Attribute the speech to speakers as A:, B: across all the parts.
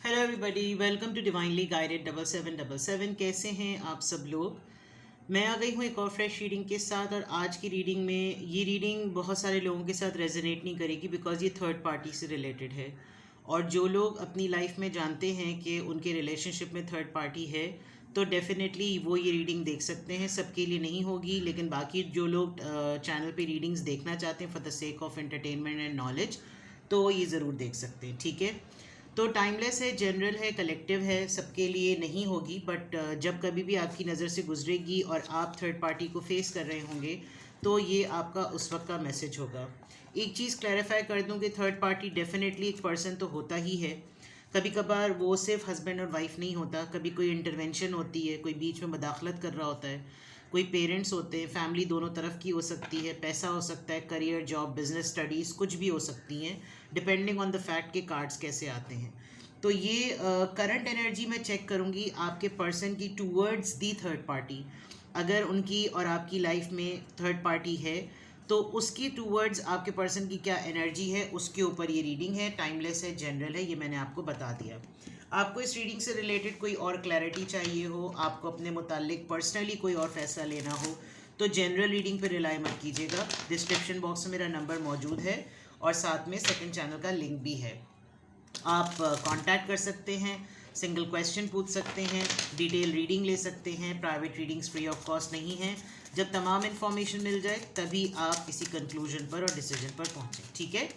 A: Hello everybody, welcome to divinely guided 7777। कैसे हैं आप सब लोग। मैं आ गई हूँ एक और फ्रेश रीडिंग के साथ। और आज की रीडिंग में ये रीडिंग बहुत सारे लोगों के साथ रेजोनेट नहीं करेगी बिकॉज ये थर्ड पार्टी से रिलेटेड है। और जो लोग अपनी लाइफ में जानते हैं कि उनके रिलेशनशिप में थर्ड पार्टी है तो डेफिनेटली वो ये रीडिंग देख सकते हैं। सबके लिए नहीं होगी, लेकिन बाकी जो लोग चैनल पे रीडिंग्स देखना चाहते हैं for the sake of entertainment and knowledge तो ये ज़रूर देख सकते हैं। ठीक है, तो टाइमलेस है, जनरल है, कलेक्टिव है, सबके लिए नहीं होगी। बट जब कभी भी आपकी नज़र से गुजरेगी और आप थर्ड पार्टी को फेस कर रहे होंगे तो ये आपका उस वक्त का मैसेज होगा। एक चीज़ क्लैरिफाई कर दूं कि थर्ड पार्टी डेफिनेटली एक पर्सन तो होता ही है। कभी कभार वो सिर्फ हस्बैंड और वाइफ नहीं होता, कभी कोई इंटरवेंशन होती है, कोई बीच में मदाखलत कर रहा होता है, कोई पेरेंट्स होते हैं, फैमिली दोनों तरफ की हो सकती है, पैसा हो सकता है, करियर, जॉब, बिजनेस, स्टडीज़ कुछ भी हो सकती हैं डिपेंडिंग ऑन द फैक्ट के कार्ड्स कैसे आते हैं। तो ये करंट एनर्जी मैं चेक करूँगी आपके पर्सन की टूवर्ड्स दी थर्ड पार्टी। अगर उनकी और आपकी लाइफ में थर्ड पार्टी है तो उसकी टूवर्ड्स आपके पर्सन की क्या एनर्जी है, उसके ऊपर ये रीडिंग है। टाइमलेस है, जनरल है, ये मैंने आपको बता दिया। आपको इस रीडिंग से रिलेटेड कोई और क्लैरिटी चाहिए हो, आपको अपने मुतालिक पर्सनली कोई और फैसला लेना हो तो जनरल रीडिंग पे रिलाई मत कीजिएगा। डिस्क्रिप्शन बॉक्स में मेरा नंबर मौजूद है और साथ में सेकंड चैनल का लिंक भी है। आप कांटेक्ट कर सकते हैं, सिंगल क्वेश्चन पूछ सकते हैं, डिटेल रीडिंग ले सकते हैं। Private readings free of cost नहीं है। जब तमाम इन्फॉर्मेशन मिल जाए तभी आप किसी कंक्लूजन पर और डिसीजन पर पहुँचें। ठीक है,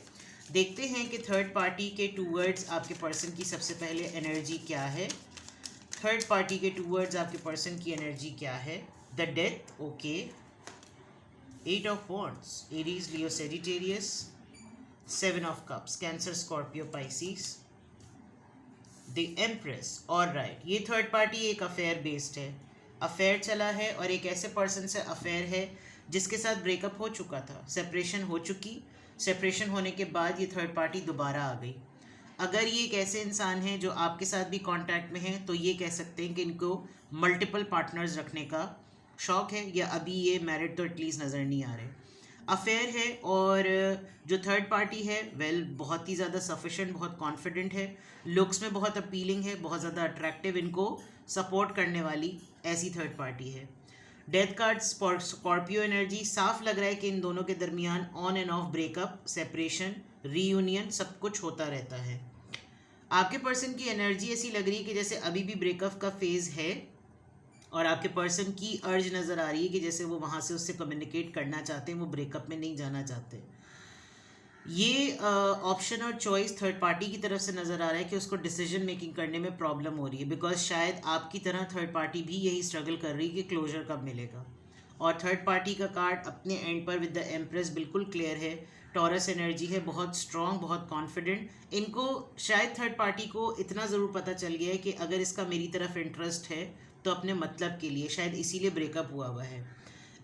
A: देखते हैं कि थर्ड पार्टी के टूवर्ड्स आपके पर्सन की सबसे पहले एनर्जी क्या है। थर्ड पार्टी के टूवर्ड्स आपके पर्सन की एनर्जी क्या है। The death, okay. 8 of wands, Aries, Leo, Sagittarius. 7 of cups, cancer, Scorpio, Pisces. The empress, alright. ये थर्ड पार्टी एक अफेयर बेस्ड है, अफेयर चला है और एक ऐसे पर्सन से अफेयर है जिसके साथ ब्रेकअप हो चुका था, सेपरेशन हो चुकी। सेपरेशन होने के बाद ये थर्ड पार्टी दोबारा आ गई। अगर ये एक ऐसे इंसान हैं जो आपके साथ भी कांटेक्ट में हैं तो ये कह सकते हैं कि इनको मल्टीपल पार्टनर्स रखने का शौक है, या अभी ये मैरिड तो एटलीस्ट नज़र नहीं आ रहे। अफेयर है और जो थर्ड पार्टी है बहुत ही ज़्यादा सफिशेंट, बहुत कॉन्फिडेंट है, लुक्स में बहुत अपीलिंग है, बहुत ज़्यादा अट्रैक्टिव, इनको सपोर्ट करने वाली ऐसी थर्ड पार्टी है। डेथ कार्ड, स्कॉर्पियो एनर्जी, साफ लग रहा है कि इन दोनों के दरमियान on end of breakup, separation, reunion सब कुछ होता रहता है। आपके पर्सन की एनर्जी ऐसी लग रही है कि जैसे अभी भी ब्रेकअप का फेज़ है और आपके पर्सन की अर्ज नज़र आ रही है कि जैसे वो वहाँ से उससे कम्युनिकेट करना चाहते हैं, वो ब्रेकअप में नहीं जाना चाहते। ये ऑप्शन और चॉइस थर्ड पार्टी की तरफ से नज़र आ रहा है कि उसको डिसीजन मेकिंग करने में प्रॉब्लम हो रही है, बिकॉज शायद आपकी तरह थर्ड पार्टी भी यही स्ट्रगल कर रही है कि क्लोजर कब मिलेगा। और थर्ड पार्टी का कार्ड अपने एंड पर विद द एम्प्रेस बिल्कुल क्लियर है। टॉरस एनर्जी है, बहुत स्ट्रॉन्ग, बहुत कॉन्फिडेंट। इनको शायद थर्ड पार्टी को इतना ज़रूर पता चल गया है कि अगर इसका मेरी तरफ इंटरेस्ट है तो अपने मतलब के लिए, शायद इसीलिए ब्रेकअप हुआ है।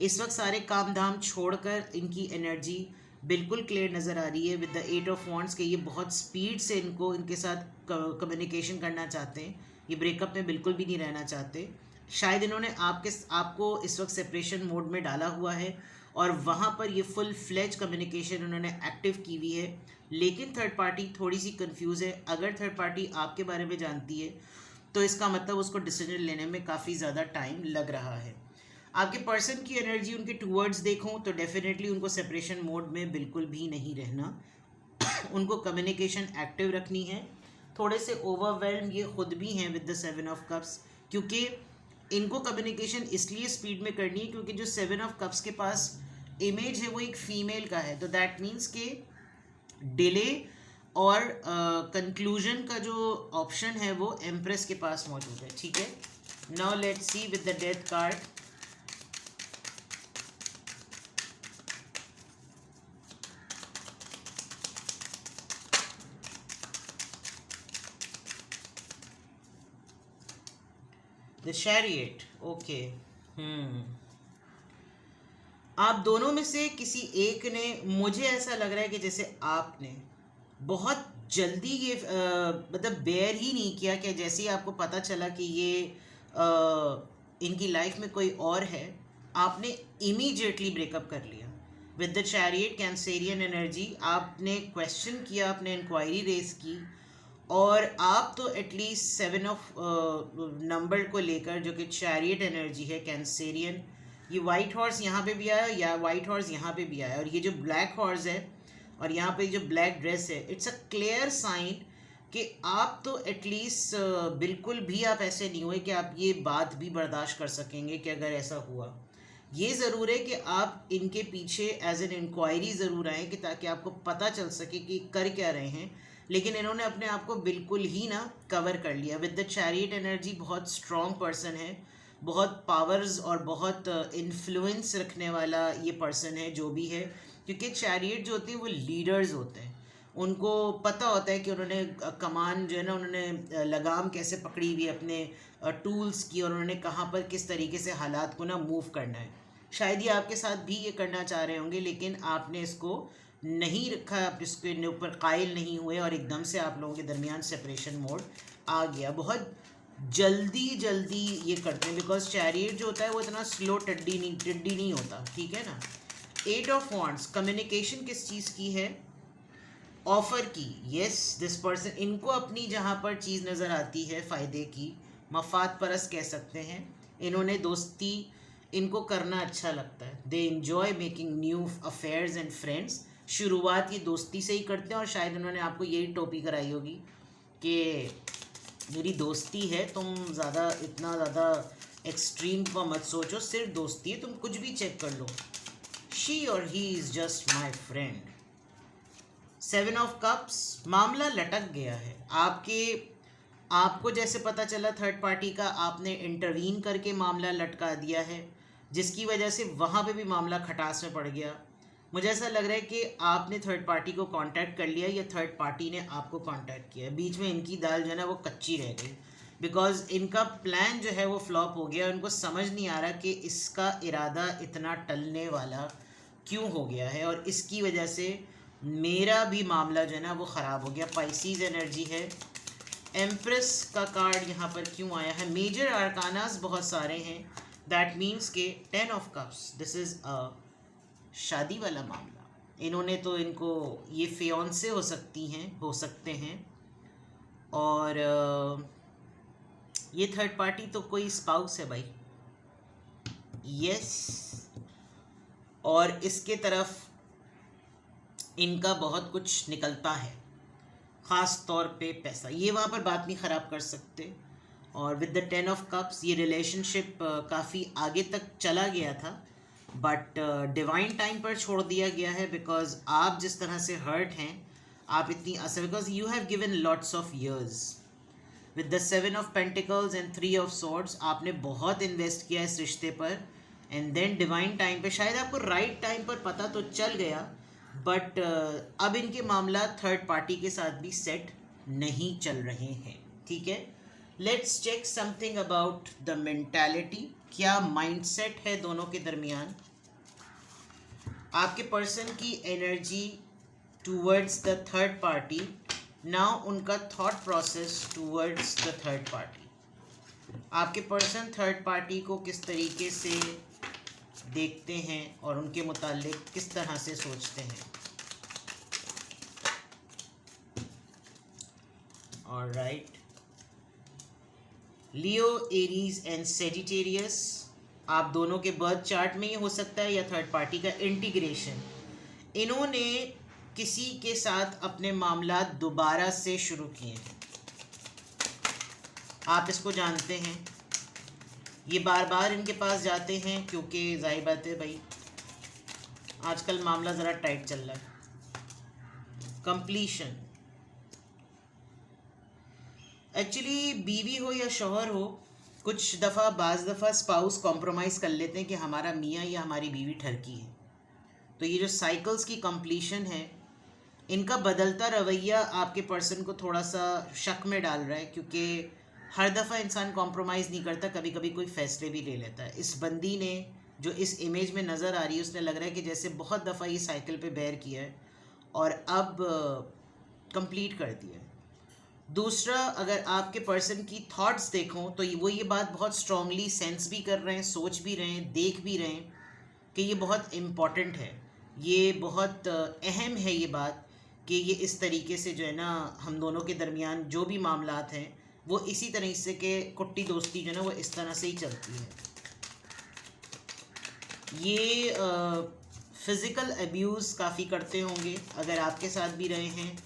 A: इस वक्त सारे काम धाम छोड़कर इनकी एनर्जी बिल्कुल क्लियर नज़र आ रही है विद द 8 ऑफ वॉन्ड्स के ये बहुत स्पीड से इनके साथ कम्युनिकेशन करना चाहते हैं। ये ब्रेकअप में बिल्कुल भी नहीं रहना चाहते। शायद इन्होंने आपको इस वक्त सेपरेशन मोड में डाला हुआ है और वहाँ पर ये फुल फ्लेज कम्युनिकेशन उन्होंने एक्टिव की हुई है। लेकिन थर्ड पार्टी थोड़ी सी कंफ्यूज है। अगर थर्ड पार्टी आपके बारे में जानती है तो इसका मतलब उसको डिसीजन लेने में काफ़ी ज़्यादा टाइम लग रहा है। आपके पर्सन की एनर्जी उनके टूवर्ड्स देखूं तो डेफिनेटली उनको सेपरेशन मोड में बिल्कुल भी नहीं रहना। उनको कम्युनिकेशन एक्टिव रखनी है। थोड़े से ओवरवेल्म ये खुद भी हैं विद द 7 ऑफ कप्स, क्योंकि इनको कम्युनिकेशन इसलिए स्पीड में करनी है क्योंकि जो 7 ऑफ कप्स के पास इमेज है वो एक फीमेल का है। तो दैट मीन्स के डिले और कंक्लूजन का जो ऑप्शन है वो एम्प्रेस के पास मौजूद है। ठीक है, now let's see with the death card. The chariot, okay. आप दोनों में से किसी एक ने, मुझे ऐसा लग रहा है कि जैसे आपने बहुत जल्दी ये मतलब बेयर ही नहीं किया कि जैसे ही आपको पता चला कि ये इनकी लाइफ में कोई और है, आपने इमीडिएटली ब्रेकअप कर लिया। With the chariot, Cancerian energy, आपने क्वेश्चन किया, आपने इंक्वायरी रेज की और आप तो एटलीस्ट 7 ऑफ नंबर को लेकर, जो कि चैरियट एनर्जी है, कैंसेरियन, ये वाइट हॉर्स यहाँ पे भी आया या वाइट हॉर्स यहाँ पे भी आया, और ये जो ब्लैक हॉर्स है और यहाँ पे जो ब्लैक ड्रेस है, इट्स अ क्लियर साइन कि आप तो एटलीस्ट बिल्कुल भी आप ऐसे नहीं हुए कि आप ये बात भी बर्दाश्त कर सकेंगे कि अगर ऐसा हुआ। ये ज़रूर है कि आप इनके पीछे एज एन इंक्वायरी ज़रूर आएँ कि ताकि आपको पता चल सके कि कर क्या रहे हैं, लेकिन इन्होंने अपने आप को बिल्कुल ही ना कवर कर लिया विद द चैरियट एनर्जी। बहुत स्ट्रॉन्ग पर्सन है, बहुत पावर्स और बहुत इन्फ्लुएंस रखने वाला ये पर्सन है जो भी है, क्योंकि चैरियट जो होते हैं वो लीडर्स होते हैं। उनको पता होता है कि उन्होंने कमान जो है ना, उन्होंने लगाम कैसे पकड़ी हुई अपने टूल्स की, और उन्होंने कहाँ पर किस तरीके से हालात को ना मूव करना है। शायद ये आपके साथ भी ये करना चाह रहे होंगे, लेकिन आपने इसको नहीं रखा, आप इसके ऊपर कायल नहीं हुए और एकदम से आप लोगों के दरमियान सेपरेशन मोड आ गया। बहुत जल्दी ये करते हैं, बिकॉज चैरियट जो होता है वो इतना स्लो टिड्डी नहीं होता, ठीक है ना। 8 ऑफ वॉन्ड्स, कम्युनिकेशन किस चीज़ की है? ऑफ़र की। यस, दिस पर्सन, इनको अपनी जहाँ पर चीज़ नज़र आती है फ़ायदे की, मफाद परस कह सकते हैं, इन्होंने दोस्ती इनको करना अच्छा लगता है। They enjoy making new affairs and friends. शुरुआत ये दोस्ती से ही करते हैं, और शायद उन्होंने आपको यही टोपी कराई होगी कि मेरी दोस्ती है, तुम ज़्यादा इतना ज़्यादा एक्सट्रीम को मत सोचो, सिर्फ दोस्ती है, तुम कुछ भी चेक कर लो। शी और he is just my friend. 7 of cups, मामला लटक गया है आपको जैसे पता चला थर्ड पार्टी का, आपने इंटरवीन करके मामला लटका दिया है, जिसकी वजह से वहाँ पे भी मामला खटास में पड़ गया। मुझे ऐसा लग रहा है कि आपने थर्ड पार्टी को कांटेक्ट कर लिया या थर्ड पार्टी ने आपको कांटेक्ट किया, बीच में इनकी दाल जो है ना वो कच्ची रह गई, बिकॉज इनका प्लान जो है वो फ्लॉप हो गया। उनको समझ नहीं आ रहा कि इसका इरादा इतना टलने वाला क्यों हो गया है, और इसकी वजह से मेरा भी मामला जो है ना वो ख़राब हो गया। पाइसीज एनर्जी है। एम्प्रेस का कार्ड यहाँ पर क्यों आया है? मेजर आर्कानास बहुत सारे हैं, दैट मीन्स के 10 of cups, this is a शादी वाला मामला। इन्होंने तो, इनको ये फियांसे हो सकते हैं, और ये थर्ड पार्टी तो कोई स्पाउस है भाई। यस, और इसके तरफ इनका बहुत कुछ निकलता है, ख़ास तौर पे पैसा। ये वहाँ पर बात नहीं ख़राब कर सकते। और विद द 10 ऑफ कप्स ये रिलेशनशिप काफ़ी आगे तक चला गया था, बट डिवाइन टाइम पर छोड़ दिया गया है, बिकॉज आप जिस तरह से हर्ट हैं, आप इतनी असर, because you have given lots of years. With the 7 of pentacles and 3 of swords, आपने बहुत इन्वेस्ट किया इस रिश्ते पर, एंड देन डिवाइन टाइम पे शायद आपको राइट टाइम पर पता तो चल गया, बट अब इनके मामला थर्ड पार्टी के साथ भी सेट नहीं चल रहे हैं, ठीक है। Let's check something about the mentality. क्या माइंडसेट है दोनों के दरमियान? आपके पर्सन की energy towards the third party, now उनका thought process towards the third party. आपके पर्सन थर्ड पार्टी को किस तरीके से देखते हैं और उनके मुताल्लिक किस तरह से सोचते हैं। Alright, Leo, Aries and Sagittarius, आप दोनों के बर्थ चार्ट में ये हो सकता है, या थर्ड पार्टी का इंटीग्रेशन। इन्होंने किसी के साथ अपने मामला दोबारा से शुरू किए हैं, आप इसको जानते हैं। ये बार बार इनके पास जाते हैं, क्योंकि जाहिर बात है भाई आजकल मामला ज़रा टाइट चल रहा है। कंप्लीशन, एक्चुअली बीवी हो या शौहर हो, कुछ दफ़ा बाज़ दफ़ा स्पाउस कॉम्प्रोमाइज़ कर लेते हैं कि हमारा मियाँ या हमारी बीवी ठरकी है। तो ये जो साइकिल्स की कंप्लीशन है, इनका बदलता रवैया आपके पर्सन को थोड़ा सा शक में डाल रहा है, क्योंकि हर दफ़ा इंसान कॉम्प्रोमाइज़ नहीं करता, कभी कभी कोई फ़ैसले भी ले लेता है। इस बंदी ने जो इस इमेज में नज़र आ रही है, उसने लग रहा है कि जैसे बहुत दफ़ा ये साइकिल पे बैर किया है और अब कंप्लीट कर दिया है। दूसरा, अगर आपके पर्सन की थॉट्स देखूं तो वो ये बात बहुत स्ट्रांगली सेंस भी कर रहे हैं, सोच भी रहे हैं, देख भी रहे हैं कि ये बहुत इम्पॉर्टेंट है, ये बहुत अहम है ये बात कि ये इस तरीके से जो है ना हम दोनों के दरमियान जो भी मामलात हैं वो इसी तरह से के कुट्टी दोस्ती जो है ना वो इस तरह से ही चलती है। ये फ़िज़िकल अब्यूज़ काफ़ी करते होंगे, अगर आपके साथ भी रहे हैं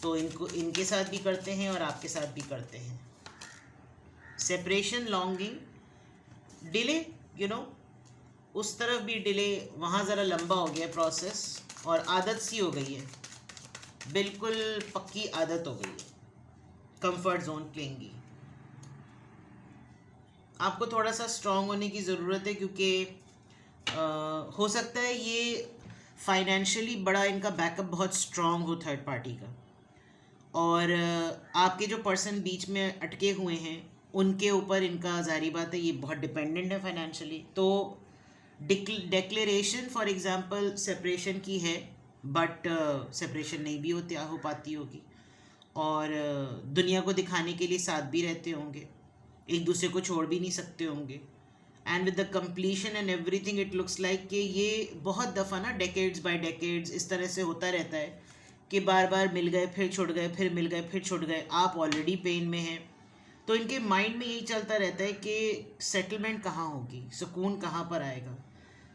A: तो इनके साथ भी करते हैं और आपके साथ भी करते हैं। सेपरेशन, लॉन्गिंग, डिले, उस तरफ भी डिले, वहाँ ज़रा लंबा हो गया प्रोसेस और आदत सी हो गई है, बिल्कुल पक्की आदत हो गई है, कंफर्ट जोन क्लिंगी। आपको थोड़ा सा स्ट्रॉन्ग होने की ज़रूरत है क्योंकि हो सकता है ये फाइनेंशियली बड़ा इनका बैकअप बहुत स्ट्रॉन्ग हो थर्ड पार्टी का, और आपके जो पर्सन बीच में अटके हुए हैं उनके ऊपर इनका ज़ाहिर बात है ये बहुत डिपेंडेंट है फाइनेंशियली। तो डिक्लेरेशन फॉर एग्ज़ाम्पल सेपरेशन की है, बट सेपरेशन नहीं भी हो पाती होगी, और दुनिया को दिखाने के लिए साथ भी रहते होंगे, एक दूसरे को छोड़ भी नहीं सकते होंगे। And with the completion and everything it looks like कि ये बहुत दफ़ा ना डेकेड्स बाय डेकेड्स इस तरह से होता रहता है कि बार बार मिल गए फिर छुट गए, फिर मिल गए फिर छुट गए, आप ऑलरेडी पेन में हैं, तो इनके माइंड में यही चलता रहता है कि सेटलमेंट कहाँ होगी, सुकून कहाँ पर आएगा,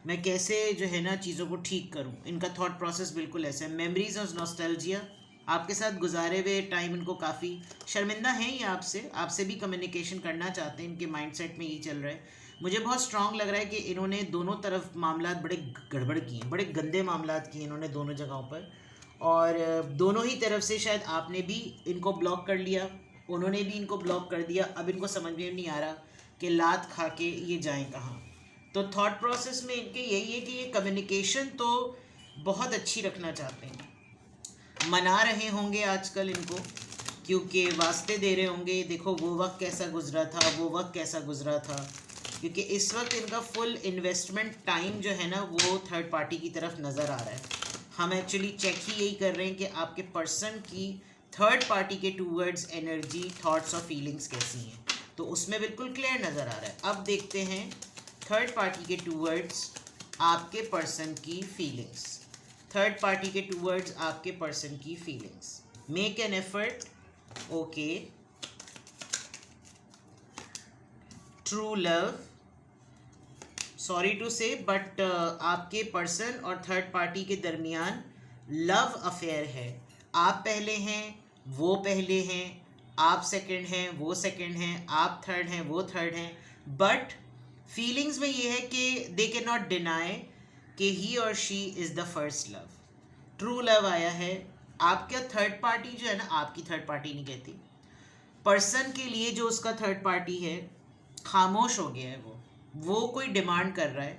A: मैं कैसे जो है ना चीज़ों को ठीक करूँ। इनका थॉट प्रोसेस बिल्कुल ऐसा है। मेमोरीज और नॉस्टैल्जिया, आपके साथ गुजारे हुए टाइम इनको काफ़ी शर्मिंदा हैं ये आपसे भी कम्युनिकेशन करना चाहते हैं, इनके माइंडसेट में यही चल रहा है। मुझे बहुत स्ट्रांग लग रहा है कि इन्होंने दोनों तरफ मामलात बड़े गड़बड़ किए, बड़े गंदे मामलात किए इन्होंने दोनों जगहों पर, और दोनों ही तरफ से शायद आपने भी इनको ब्लॉक कर लिया, उन्होंने भी इनको ब्लॉक कर दिया। अब इनको समझ में नहीं आ रहा कि लात खा के ये जाएं कहाँ। तो थॉट प्रोसेस में इनके यही है कि ये कम्युनिकेशन तो बहुत अच्छी रखना चाहते हैं, मना रहे होंगे आजकल इनको, क्योंकि वास्ते दे रहे होंगे, देखो वो वक्त कैसा गुजरा था, वो वक्त कैसा गुजरा था, क्योंकि इस वक्त इनका फुल इन्वेस्टमेंट टाइम जो है ना वो थर्ड पार्टी की तरफ नज़र आ रहा है। हम एक्चुअली चेक ही यही कर रहे हैं कि आपके पर्सन की थर्ड पार्टी के टूवर्ड्स एनर्जी, थॉट्स और फीलिंग्स कैसी हैं, तो उसमें बिल्कुल क्लियर नज़र आ रहा है। अब देखते हैं थर्ड पार्टी के टूवर्ड्स आपके पर्सन की फीलिंग्स, थर्ड पार्टी के टूवर्ड्स आपके पर्सन की feelings. Make an effort, okay, true love, sorry to say but आपके पर्सन और थर्ड पार्टी के दरमियान लव अफेयर है। आप पहले हैं, वो पहले हैं, आप सेकंड हैं, वो सेकंड हैं, आप थर्ड हैं, वो थर्ड हैं, बट फीलिंग्स में ये है कि दे कैन नॉट डिनाई कि ही और she is the first love. True love आया है। आपका थर्ड पार्टी जो है ना, आपकी थर्ड पार्टी नहीं कहती, पर्सन के लिए जो उसका थर्ड पार्टी है खामोश हो गया है, वो कोई डिमांड कर रहा है,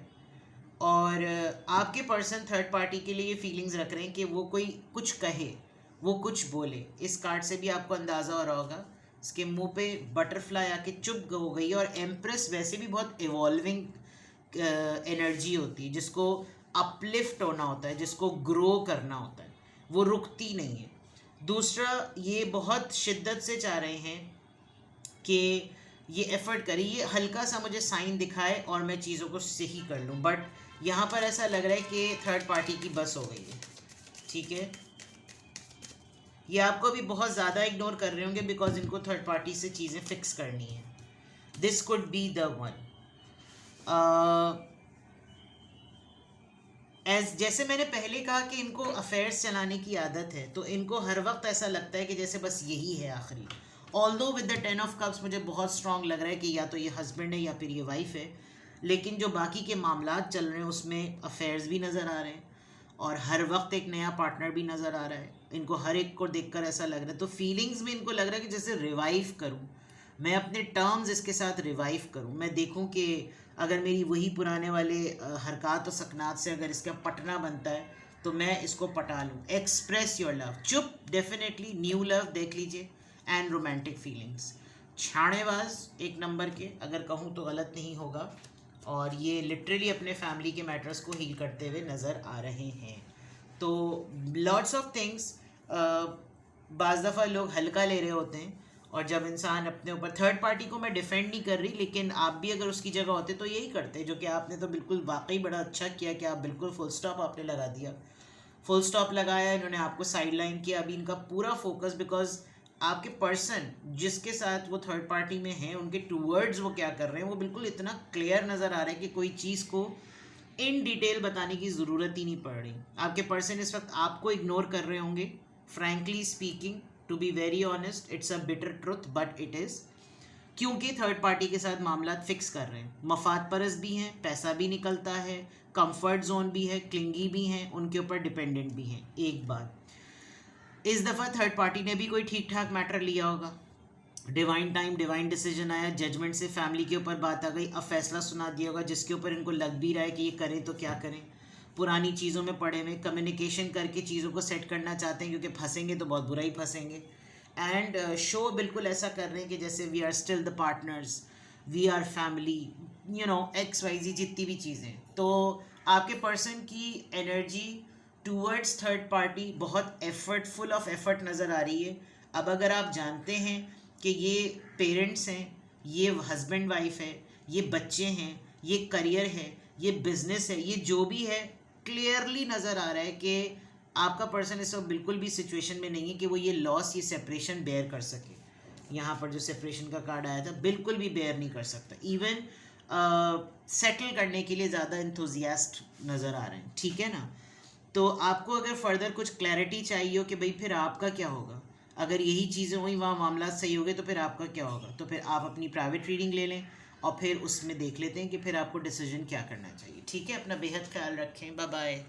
A: और आपके पर्सन थर्ड पार्टी के लिए ये फीलिंग्स रख रहे हैं कि वो कोई कुछ कहे, वो कुछ बोले। इस कार्ड से भी आपको अंदाज़ा हो रहा होगा, इसके मुंह पे बटरफ्लाई आके चुप हो गई है, और एम्प्रेस वैसे भी बहुत इवॉल्विंग एनर्जी होती है, जिसको अपलिफ्ट होना होता है, जिसको ग्रो करना होता है, वो रुकती नहीं है। दूसरा, ये बहुत शिद्दत से चाह रहे हैं कि ये एफर्ट करिए, ये हल्का सा मुझे साइन दिखाए और मैं चीज़ों को सही कर लूँ, बट यहाँ पर ऐसा लग रहा है कि थर्ड पार्टी की बस हो गई है। ठीक है, ये आपको भी बहुत ज़्यादा इग्नोर कर रहे होंगे बिकॉज इनको थर्ड पार्टी से चीज़ें फिक्स करनी है। This could be the one. जैसे मैंने पहले कहा कि इनको अफेयर्स चलाने की आदत है, तो इनको हर वक्त ऐसा लगता है कि जैसे बस यही है आखिरी। Although with the 10 of cups मुझे बहुत स्ट्रॉन्ग लग रहा है कि या तो ये हस्बैंड है या फिर ये वाइफ है, लेकिन जो बाकी के मामलात चल रहे हैं उसमें अफेयर्स भी नज़र आ रहे हैं और हर वक्त एक नया पार्टनर भी नज़र आ रहा है। इनको हर एक को देखकर ऐसा लग रहा है, तो फीलिंग्स में इनको लग रहा है कि जैसे रिवाइव करूं मैं, अपने टर्म्स इसके साथ रिवाइव करूं, मैं देखूं कि अगर मेरी वही पुराने वाले हरकत और सकनात से अगर इसका पटना बनता है तो मैं इसको पटा लूं। एक्सप्रेस योर लव, चुप, डेफिनेटली न्यू लव देख लीजिए, एंड रोमांटिक फीलिंग्स। छानेबाज एक नंबर के, अगर कहूँ तो गलत नहीं होगा, और ये लिटरली अपने फैमिली के मैटर्स को हील करते हुए नज़र आ रहे हैं। तो लॉट्स ऑफ थिंग्स, बाज़ दफ़ा लोग हल्का ले रहे होते हैं, और जब इंसान अपने ऊपर, थर्ड पार्टी को मैं डिफेंड नहीं कर रही, लेकिन आप भी अगर उसकी जगह होते तो यही करते, जो कि आपने तो बिल्कुल वाकई बड़ा अच्छा किया कि आप बिल्कुल फुल स्टॉप आपने लगा दिया। फुल स्टॉप लगाया, इन्होंने आपको साइड लाइन किया। अभी इनका पूरा फोकस, बिकॉज आपके पर्सन जिसके साथ वो थर्ड पार्टी में हैं उनके टूवर्ड्स वो क्या कर रहे हैं वो बिल्कुल इतना क्लियर नज़र आ रहा है कि कोई चीज़ को इन डिटेल बताने की ज़रूरत ही नहीं पड़ रही। आपके पर्सन इस वक्त आपको इग्नोर कर रहे होंगे, frankly speaking, to be very honest, it's a bitter truth but it is, क्योंकि थर्ड पार्टी के साथ मामला फिक्स कर रहे हैं। मफाद परस्त भी हैं, पैसा भी निकलता है, कंफर्ट जोन भी है, क्लिंगी भी हैं, उनके ऊपर डिपेंडेंट भी हैं। एक बात, इस दफ़ा थर्ड पार्टी ने भी कोई ठीक ठाक मैटर लिया होगा, डिवाइन टाइम डिवाइन डिसीजन आया, जजमेंट से फैमिली के ऊपर बात आ गई, अब फैसला सुना दिया होगा जिसके ऊपर इनको लग भी रहा है कि ये करें तो क्या करें। पुरानी चीज़ों में पड़े हुए, कम्युनिकेशन करके चीज़ों को सेट करना चाहते हैं, क्योंकि फंसेंगे तो बहुत बुरा ही फंसेंगे। एंड शो बिल्कुल ऐसा कर रहे हैं कि जैसे we are still the partners, we are family, you know, X Y Z, जितनी भी चीज़ें। तो आपके पर्सन की एनर्जी टूवर्ड्स थर्ड पार्टी बहुत एफर्टफुल ऑफ एफर्ट नज़र आ रही है। अब अगर आप जानते हैं कि ये पेरेंट्स हैं, ये हस्बैंड वाइफ है, ये बच्चे हैं, ये करियर है, ये बिजनेस है, ये जो भी है, क्लियरली नज़र आ रहा है कि आपका पर्सन इस वक्त बिल्कुल भी सिचुएशन में नहीं है कि वो ये लॉस, ये सेपरेशन बेयर कर सके। यहाँ पर जो सेपरेशन का कार्ड आया था, बिल्कुल भी बेयर नहीं कर सकता। इवन सेटल करने के लिए ज़्यादा इंथुजियास्ट नज़र आ रहे हैं, ठीक है ना। तो आपको अगर फर्दर कुछ क्लैरिटी चाहिए हो कि भाई फिर आपका क्या होगा, अगर यही चीज़ें हुई, वहाँ मामला सही हो गए, तो फिर आपका क्या होगा, तो फिर आप अपनी प्राइवेट रीडिंग ले लें और फिर उसमें देख लेते हैं कि फिर आपको डिसीजन क्या करना चाहिए। ठीक है, अपना बेहद ख्याल रखें, बाय बाय।